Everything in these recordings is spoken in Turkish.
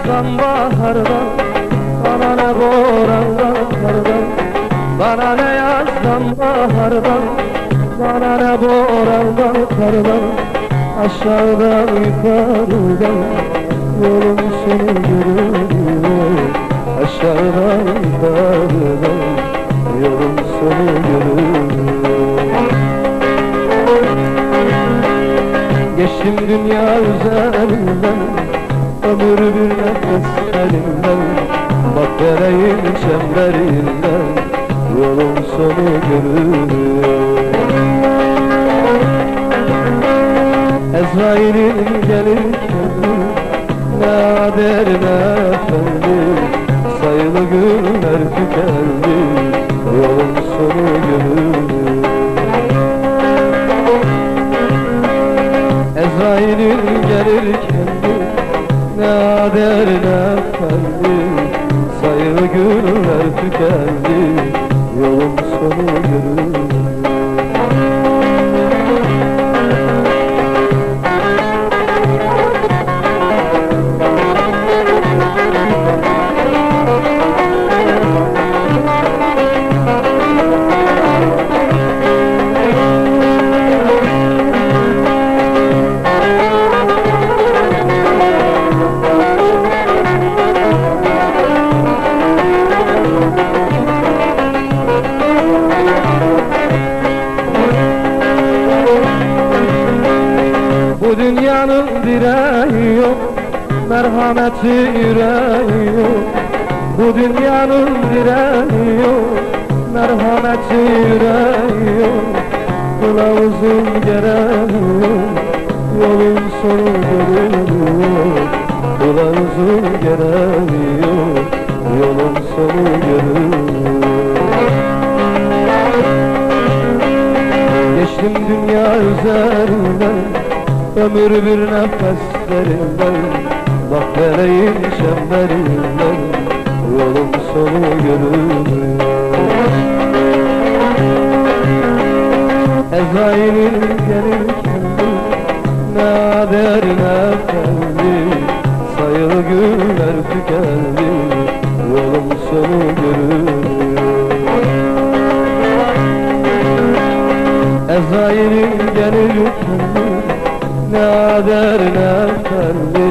yazdan bahardan, bana ne borandan kardan. Bana ne yazdan bahardan, bana ne borandan kardan. Aşağıdan yukarıdan yolun sonu görünüyor. Aşağıdan yukarıdan yolun sonu görünüyor. Geçtim dünya üzerinden, ömür bir nefes elimden. Bak vereyim çemberinden, yolun sonu görünüyor. Ezrail'in gelirken ne ader ne efendi, sayılı günler tükendi, yolun sonu görünüyor. Ezrail'in gelirken ne ader ne efendi, sayılı günler tükendi, yolun sonu görünüyor. Bu dünyanın direği yok, merhameti yüreği yok. Bu dünyanın direği yok, merhameti yüreği yok. Kılavuzun gereği yok, yolun sonu görünüyor. Kılavuzun gereği yok, yolun sonu görünüyor. Geçtim dünya üzerinden, ömür bir nefeslerinden. Bak vereyim çemberinden, yolun sonu görünüyor. Ezrail'in gelirken ne ader ne efendi, sayılı günler tükendi, yolun sonu görünüyor. Ezrail'in gelirken ne ader ne efendi,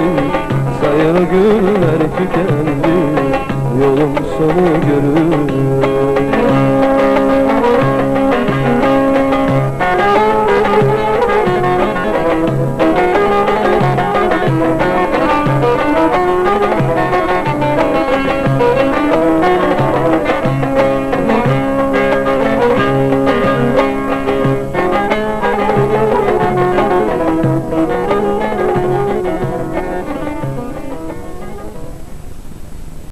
sayılı günler tükendi, yolun sonu görünüyor.